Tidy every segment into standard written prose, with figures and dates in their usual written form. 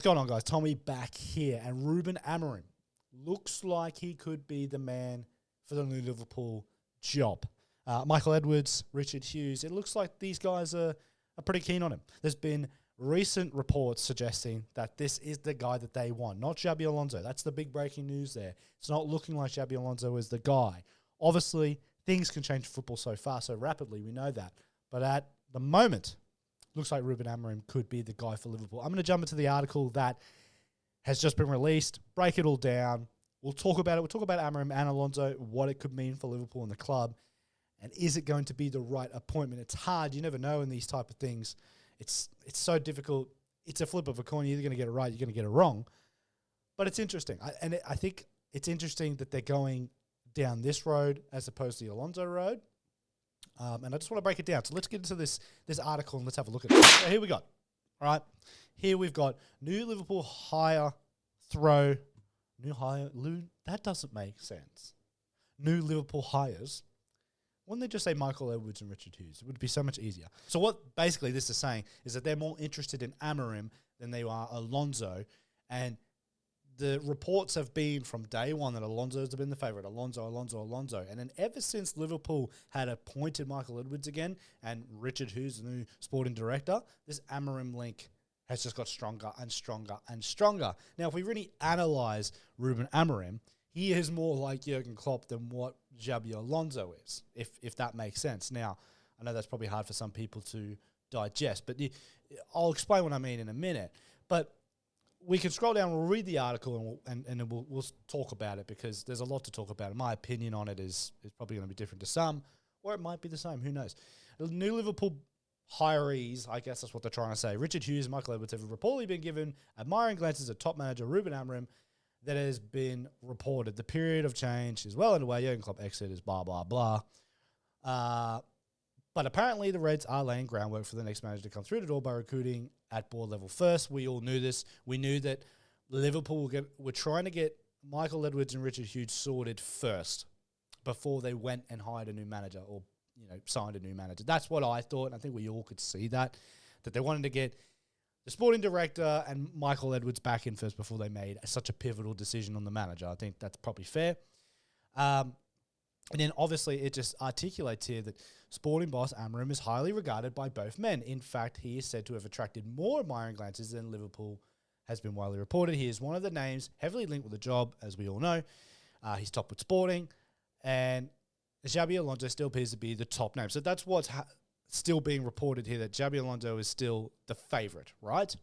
What's going on, guys? Tommy back here, and Ruben Amorim looks like he could be the man for the new Liverpool job. Michael Edwards, Richard Hughes, it looks like these guys are pretty keen on him. There's been recent reports suggesting that this is the guy that they want, not Xabi Alonso. That's the big breaking news there. It's not looking like Xabi Alonso is the guy. Obviously, things can change football so fast, so rapidly, we know that. But at the moment, looks like Ruben Amorim could be the guy for Liverpool. I'm going to jump into the article that has just been released, break it all down. We'll talk about it. We'll talk about Amorim and Alonso, what it could mean for Liverpool and the club, and is it going to be the right appointment? It's hard. You never know in these type of things. It's so difficult. It's a flip of a coin. You're either going to get it right, you're going to get it wrong. But it's interesting. I think it's interesting that they're going down this road as opposed to the Alonso road. And I just want to break it down. So let's get into this article and let's have a look at it. So here we got. All right. Here we've got new Liverpool that doesn't make sense. New Liverpool hires. Wouldn't they just say Michael Edwards and Richard Hughes? It would be so much easier. So what basically this is saying is that they're more interested in Amorim than they are Alonso. And the reports have been from day one that Alonso has been the favourite. Alonso. And then ever since Liverpool had appointed Michael Edwards again and Richard Hughes, the new sporting director, this Amorim link has just got stronger and stronger and stronger. Now, if we really analyse Ruben Amorim, he is more like Jurgen Klopp than what Xabi Alonso is, if that makes sense. Now, I know that's probably hard for some people to digest, but I'll explain what I mean in a minute. But we can scroll down, we'll read the article, and we'll talk about it because there's a lot to talk about. My opinion on it is probably going to be different to some, or it might be the same. Who knows? New Liverpool hirees, I guess that's what they're trying to say. Richard Hughes and Michael Edwards have reportedly been given admiring glances at top manager Ruben Amorim that has been reported. The period of change is well underway. Jurgen Klopp exit is blah, blah, blah. But apparently the Reds are laying groundwork for the next manager to come through the door by recruiting at board level first. We all knew this. We knew that Liverpool were trying to get Michael Edwards and Richard Hughes sorted first before they went and hired a new manager or signed a new manager. That's what I thought, and I think we all could see that they wanted to get the sporting director and Michael Edwards back in first before they made such a pivotal decision on the manager. I think that's probably fair. And then obviously it just articulates here that sporting boss Amorim is highly regarded by both men. In fact, he is said to have attracted more admiring glances than Liverpool has been widely reported. He is one of the names heavily linked with the job, as we all know. He's top with Sporting, and Xabi Alonso still appears to be the top name. So that's what's still being reported here, that Xabi Alonso is still the favourite, right?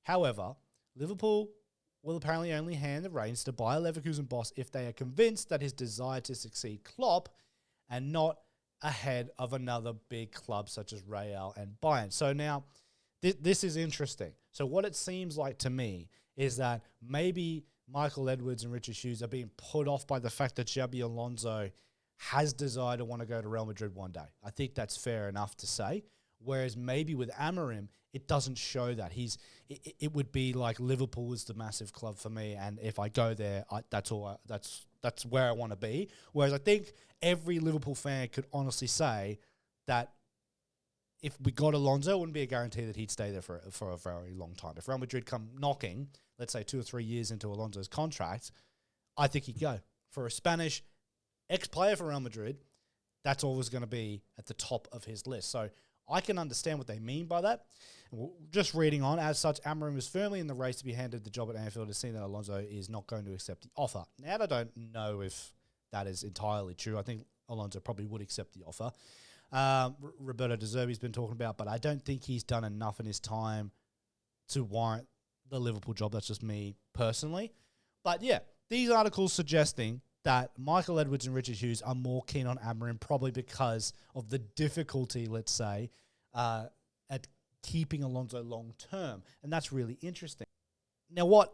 However, Liverpool will apparently only hand the reins to Bayer Leverkusen boss if they are convinced that his desire to succeed Klopp and not ahead of another big club such as Real and Bayern. So now, this is interesting. So what it seems like to me is that maybe Michael Edwards and Richard Hughes are being put off by the fact that Xabi Alonso has desire to want to go to Real Madrid one day. I think that's fair enough to say. Whereas maybe with Amorim, it doesn't show that. It would be like Liverpool is the massive club for me, and if I go there, that's where I want to be. Whereas I think every Liverpool fan could honestly say that if we got Alonso, it wouldn't be a guarantee that he'd stay there for a very long time. If Real Madrid come knocking, let's say 2 or 3 years into Alonso's contract, I think he'd go. For a Spanish ex-player for Real Madrid, that's always going to be at the top of his list. So I can understand what they mean by that. Just reading on, as such, Amorim is firmly in the race to be handed the job at Anfield, has seen that Alonso is not going to accept the offer. Now, I don't know if that is entirely true. I think Alonso probably would accept the offer. Roberto De Zerbi's been talking about, but I don't think he's done enough in his time to warrant the Liverpool job. That's just me personally. But yeah, these articles suggesting that Michael Edwards and Richard Hughes are more keen on Amorim, probably because of the difficulty, let's say, at keeping Alonso long-term. And that's really interesting. Now, what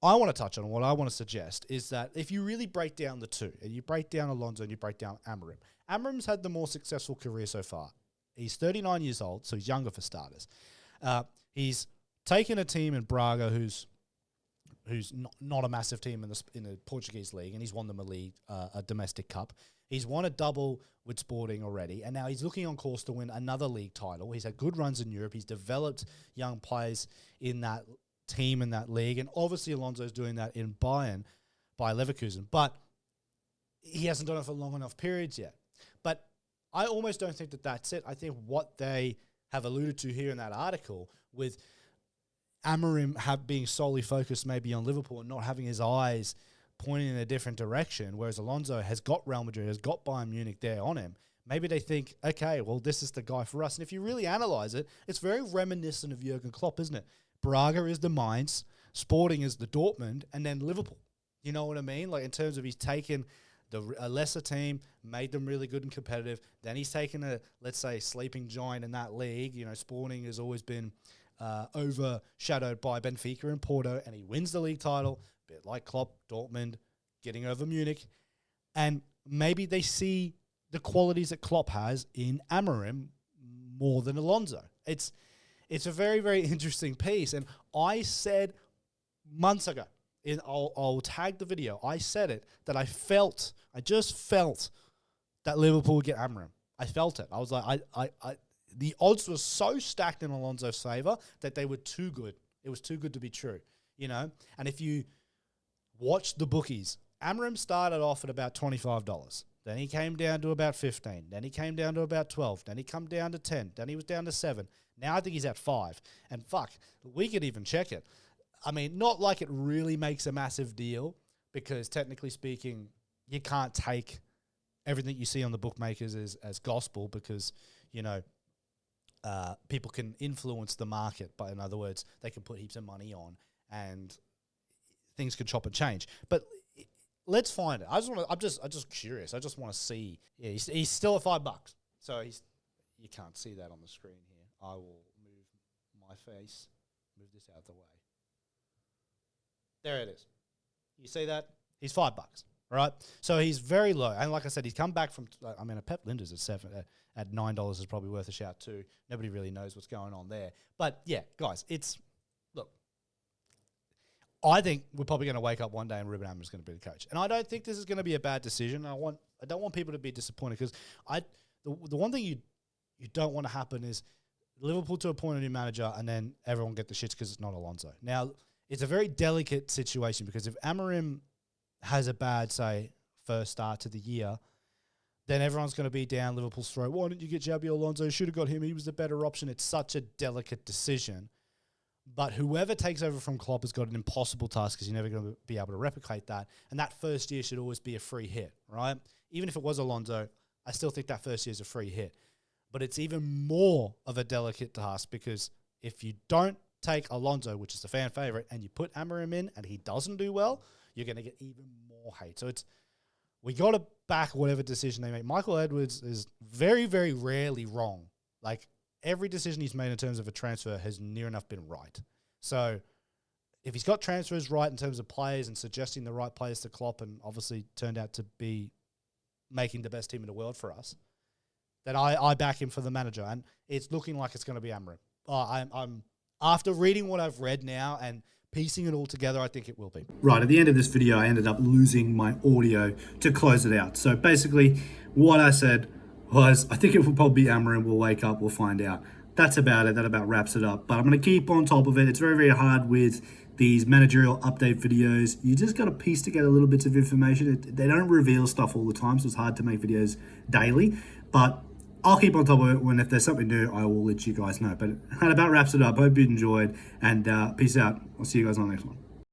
I want to touch on, what I want to suggest, is that if you really break down the two, and you break down Alonso and you break down Amorim, Amorim's had the more successful career so far. He's 39 years old, so he's younger for starters. He's taken a team in Braga who's not a massive team in the Portuguese league, and he's won them a domestic cup. He's won a double with Sporting already, and now he's looking on course to win another league title. He's had good runs in Europe. He's developed young players in that team in that league. And obviously Alonso's doing that in Bayern by Leverkusen. But he hasn't done it for long enough periods yet. But I almost don't think that that's it. I think what they have alluded to here in that article with Amorim being solely focused maybe on Liverpool and not having his eyes pointing in a different direction, whereas Alonso has got Real Madrid, has got Bayern Munich there on him. Maybe they think, okay, well, this is the guy for us. And if you really analyze it, it's very reminiscent of Jurgen Klopp, isn't it? Braga is the Mainz, Sporting is the Dortmund, and then Liverpool. You know what I mean? Like in terms of he's taken a lesser team, made them really good and competitive. Then he's taken a, let's say, sleeping giant in that league. You know, Sporting has always been overshadowed by Benfica and Porto, and he wins the league title, a bit like Klopp, Dortmund, getting over Munich. And maybe they see the qualities that Klopp has in Amorim more than Alonso. It's a very, very interesting piece. And I said months ago, I'll tag the video, I said it, that I just felt that Liverpool would get Amorim. I felt it. I was like, the odds were so stacked in Alonso's favour that they were too good. It was too good to be true, you know? And if you watch the bookies, Amorim started off at about $25. Then he came down to about 15. Then he came down to about 12. Then he come down to 10. Then he was down to 7. Now I think he's at 5. And fuck, we could even check it. I mean, not like it really makes a massive deal because technically speaking, you can't take everything you see on the bookmakers as gospel because, you know, people can influence the market. But in other words, they can put heaps of money on and things can chop and change. But let's find it. I'm just curious. I just want to see. Yeah, he's still at $5. So you can't see that on the screen here. I will move my face, move this out of the way. There it is. You see that? He's $5, right? So he's very low. And like I said, he's come back from, I mean, a Pep Lijnders at at $9 is probably worth a shout too. Nobody really knows what's going on there. But yeah, guys, look, I think we're probably going to wake up one day and Ruben Amorim is going to be the coach. And I don't think this is going to be a bad decision. I don't want people to be disappointed because the one thing you don't want to happen is Liverpool to appoint a new manager and then everyone get the shits because it's not Alonso. Now, it's a very delicate situation because if Amorim has a bad, say, first start to the year, then everyone's going to be down Liverpool's throat. Why didn't you get Xabi Alonso? You should have got him. He was the better option. It's such a delicate decision. But whoever takes over from Klopp has got an impossible task because you're never going to be able to replicate that. And that first year should always be a free hit, right? Even if it was Alonso, I still think that first year is a free hit. But it's even more of a delicate task because if you don't take Alonso, which is the fan favorite, and you put Amorim in and he doesn't do well, you're going to get even more hate. So we got to back whatever decision they make. Michael Edwards is very, very rarely wrong. Like every decision he's made in terms of a transfer has near enough been right. So if he's got transfers right in terms of players and suggesting the right players to Klopp and obviously turned out to be making the best team in the world for us, then I back him for the manager. And it's looking like it's going to be Amorim. I'm after reading what I've read now and piecing it all together, I think it will be. Right, at the end of this video, I ended up losing my audio to close it out. So basically, what I said was, I think it will probably be Amorim. We'll wake up, we'll find out. That's about it. That about wraps it up. But I'm going to keep on top of it. It's very, very hard with these managerial update videos. You just got to piece together little bits of information. They don't reveal stuff all the time, so it's hard to make videos daily. But I'll keep on top of it. When if there's something new, I will let you guys know. But that about wraps it up. Hope you enjoyed, and peace out. I'll see you guys on the next one.